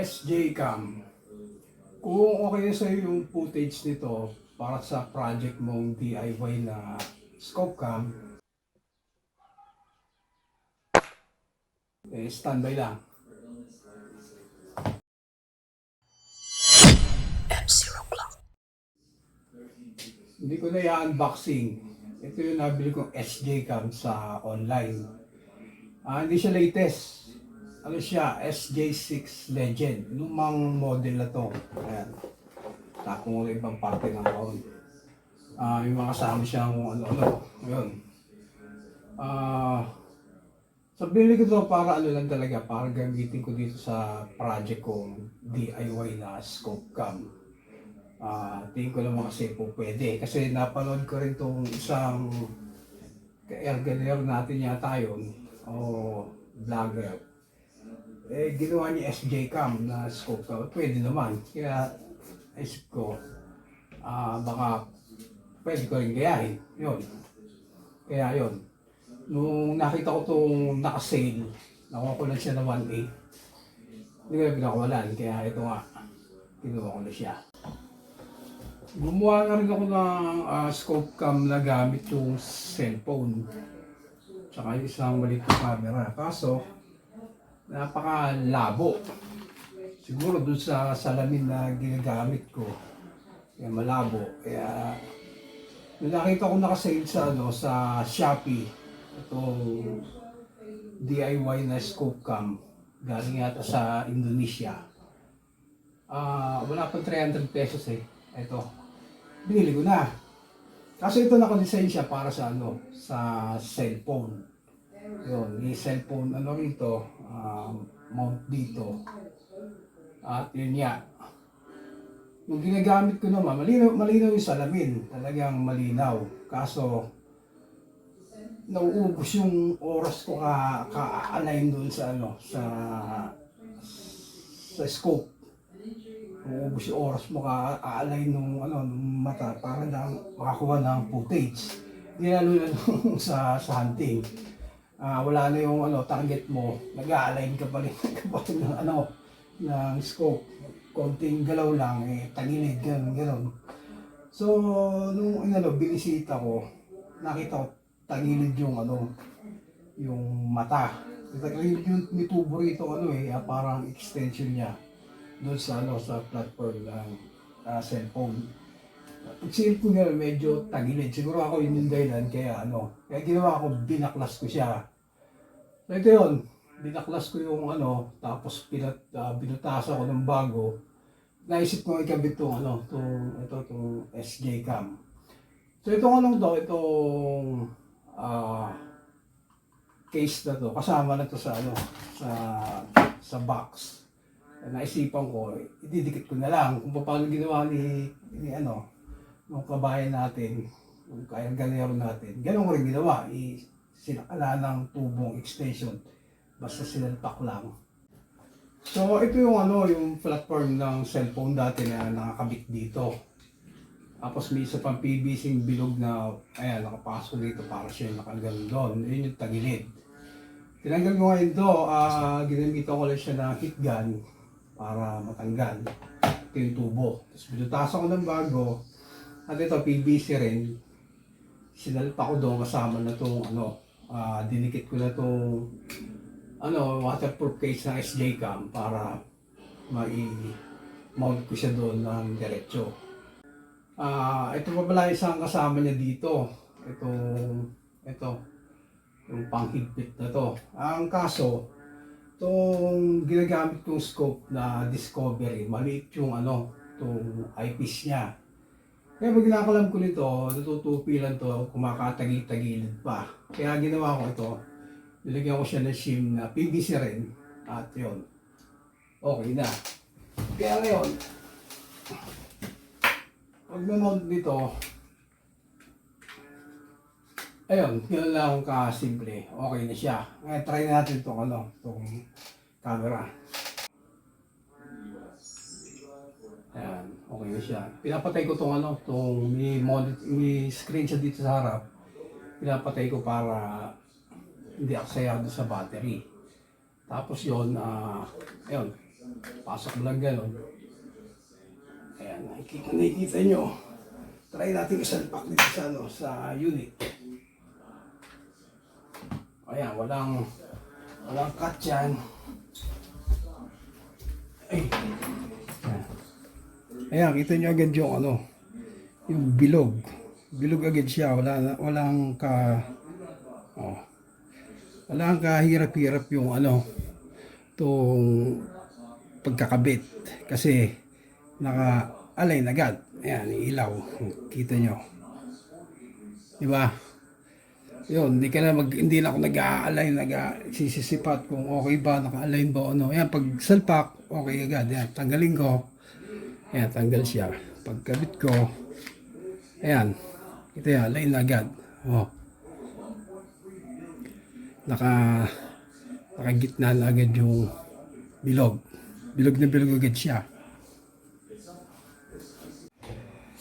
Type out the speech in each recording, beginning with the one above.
SJ Cam. Kung okay na sa'yo yung footage nito para sa project mong DIY na scope cam, standby lang. Hindi ko na i-unboxing. Ito yung nabili kong SJ Cam sa online. Hindi siya latest. Ano siya? SJ6 Legend. Lumang model na to. Ayan. Tapos ibang parte ng phone. Yung mga kasama siyang ano-ano. Ayun. So binili ko to para ano lang talaga. Para gamitin ko dito sa project kong DIY na scope cam. Tingin ko naman kasi po pwede. Kasi napanood ko rin itong isang ka-erganer natin yata yun. O vlogger. Ginawa niya SJ Cam na scope cam. Pwede naman. Kaya isip ko, baka pwede ko rin gayahin. Yun. Kaya yun. Nung nakita ko itong naka-sale, nakuha ko lang siya na 1.8. Hindi ko na pinakawalan. Kaya ito nga, kinuha ko na siya. Gumawa na rin ako ng scope cam na gamit yung cellphone. Tsaka yung isang maliit na camera. Kaso, napakalabo. Siguro dun sa salamin na ginagamit ko, kaya malabo. Kaya, nung nakita ko nakasale sa, sa Shopee, itong DIY na scope cam, galing yata sa Indonesia. Wala pang 300 pesos eh. Ito, binili ko na. Kasi ito nakadesign siya para sa sa cellphone. Yun, yung cellphone rito, mount dito. At yun nga. Yung ginagamit ko naman, malinaw yung salamin. Talagang malinaw. Kaso, nauubos yung oras ko ka-align doon sa sa scope. Nauubos yung oras mo ka-align nung mata para lang makakuha ng footage. Hindi lalo na sa hunting. Wala na yung target mo, nag-a-align ka pa rin ng scope. Konting galaw lang, tagilid, gano'n. So, nung binisita ko, nakita ko tagilid yung yung mata. Tagilid yung may tubo rito parang extension niya doon sa platform ng cellphone. Pag silip ko nga medyo tagilid, siguro ako yun yung dahilan kaya kaya ginawa ko, binaklas ko siya. So ito yun, binaklas ko yung tapos binutasan ko ng bago. Naisip ko ikabit itong itong SJ Cam. So itong itong case na to, kasama na to sa sa box. Naisipan ko, ididikit ko na lang kung paano ginawa ni ng kabayan natin, yung kaya-ganero natin. Ganun ko rin ginawa, sinakala ng tubong extension, basta sinalpak lang. So ito yung yung platform ng cellphone dati na nakakabit dito. Tapos may isa pang PVC bilog na nakapasok dito para siya nakalagay doon. Yun yung tagilid. Tinanggal ko ngayon ito, ginamitan ko lang siya ng heat gun para matanggal. Ito yung tubo. Tapos binutasan ko ng bago. At ito PVC rin. Sinalpa ko doon kasama na itong dinikit ko na itong waterproof case ng SJ Cam para mai-mount ko siya doon ng diretso. Ito pa pala isang kasama niya dito. Ito yung panghigpit na to. Ang kaso, itong ginagamit kong scope na Discovery, maliit yung itong eyepiece niya. Kaya pag kinakalam ko nito, natutupi lang to, kumakatagil-tagilid pa. Kaya ginawa ko ito, nilagyan ko siya ng shim na PVC rin. At yun, okay na. Kaya ngayon, pag na-mount dito, ayun, yun lang kasimple. Okay na siya. Ngayon, try natin itong itong camera. Ayan, okay na siya. Pinapatay ko itong itong may screen siya dito sa harap. Pinapatay ko para hindi aksayado sa battery. Tapos yun, ayun, Pasok mo lang gano'n. Ayan, nakikita nyo. Try natin isalpak dito sa, sa unit. Ayan, walang cut yan. Ay. Ayan, kita nyo agad yung yung bilog. Bilog agad siya, walang kahirap-hirap yung tong pagkakabit kasi naka-align agad. Ayan, ilaw. Kita nyo. Di ba? Yun, hindi na ako nag-a-align, sisisipat kung okay ba, naka-align ba o Ayan, pag salpak, okay agad. Ayan, tanggalin ko. Ayan, tanggal siya. Pagkabit ko, ayan, ito yan, align na agad. Nakagitna na agad yung bilog. Bilog na bilog agad siya.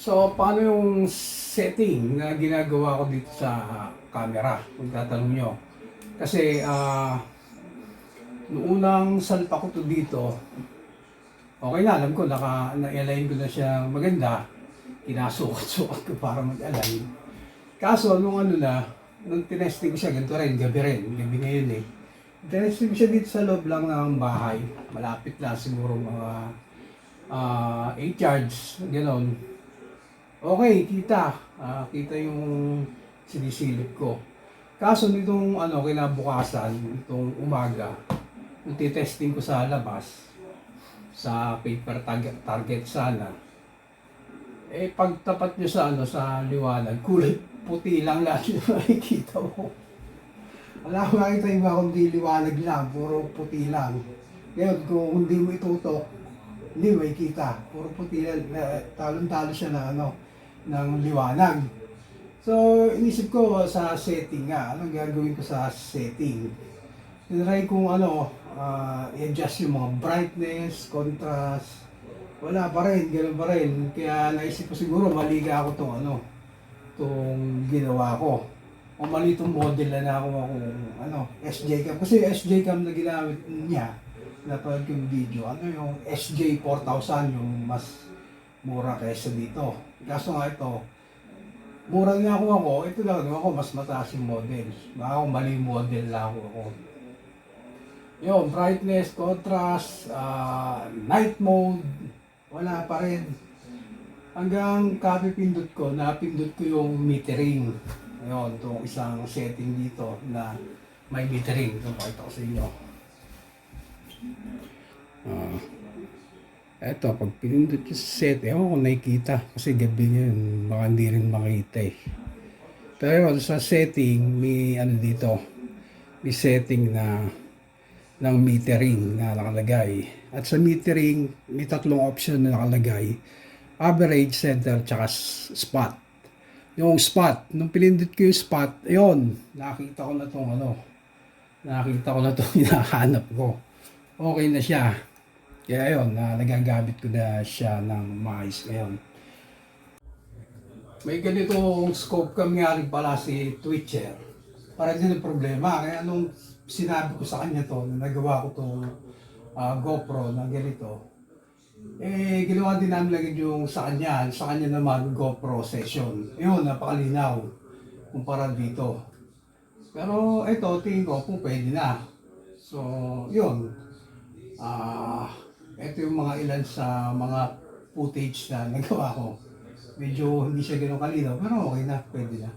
So, paano yung setting na ginagawa ko dito sa camera? Kung tatanong nyo. Kasi, noong unang salpa ko to dito, okay na, alam ko, na-align ko na siya maganda. Kinasukat-sukat ko para mag-align. Kaso, nung tinesting ko siya, ganito rin, gabi ngayon eh. Tinesting ko siya dito sa loob lang ng bahay. Malapit lang, siguro mga 8 yards, gano'n. Okay, kita yung sinisilip ko. Kaso nitong kinabukasan, itong umaga, nung titesting ko sa labas, sa paper target sana, pagtapat nyo sa liwanag, kulay puti lang lahat yung makikita mo. Wala akong makita iba kundi liwanag lang, puro puti lang. Ngayon, kung hindi mo itutok, hindi mo makikita. Puro puti lang, talon-talo siya ng liwanag. So, inisip ko sa setting nga, anong gagawin ko sa setting? Tinry kong i-adjust yung mga brightness, contrast. Wala pa rin, ganoon pa rin. Kaya naisip ko siguro mali ako itong ginawa ko. O mali itong model na ako SJ-Cam. Kasi SJ-Cam na ginamit niya, napanood ko yung video, yung SJ4000, yung mas mura kaysa dito. Kaso nga ito, mura nga ako, ito lang ako, mas mataas yung model. Baka ako mali model lang ako. Yung brightness, contrast, night mode, wala pa rin. Hanggang napindot ko yung metering. Ayun, itong isang setting dito na may metering. Ito, pakita ko sa inyo. Eto, pag pinindot yung set, ewan ko nakikita. Kasi gabi yun, baka hindi rin makita eh. Pero sa setting, may dito, may setting ng metering na nakalagay. At sa metering, may tatlong option na nakalagay. Average, center, tsaka spot. Yung spot, nung pinindot ko yung spot, ayun, nakita ko na itong hinahanap ko. Okay na siya. Kaya ayun, nagagamit ko na siya ng maayos ngayon. May ganitong scope kami nga rin pala si Twitcher. Para din ang problema. Kaya nung sinabi ko sa kanya to, nagawa ko itong GoPro na ganito, ginawa din namin lagi yung sa kanya naman GoPro session. Yun, napakalinaw kumpara dito. Pero ito, tingin ko kung pwede na. So, yun. Ito yung mga ilan sa mga footage na nagawa ko. Medyo hindi siya gano'ng kalinaw, pero okay na, pwede na.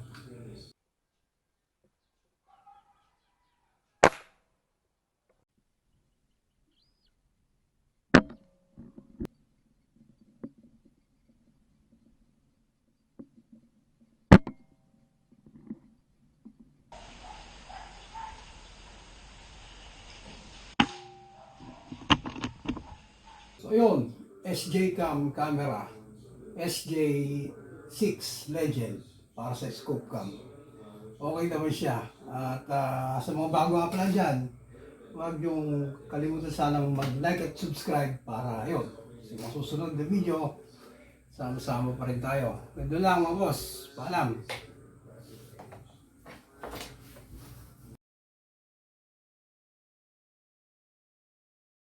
So yun, SJ-Cam camera, SJ6 Legend para sa scope cam. Okay naman siya. At sa mga bago nga pala dyan, huwag yung kalimutan sanang mag-like at subscribe para yun, sa mga susunod na video, sama-sama pa rin tayo. Ganda lang mga boss, paalam.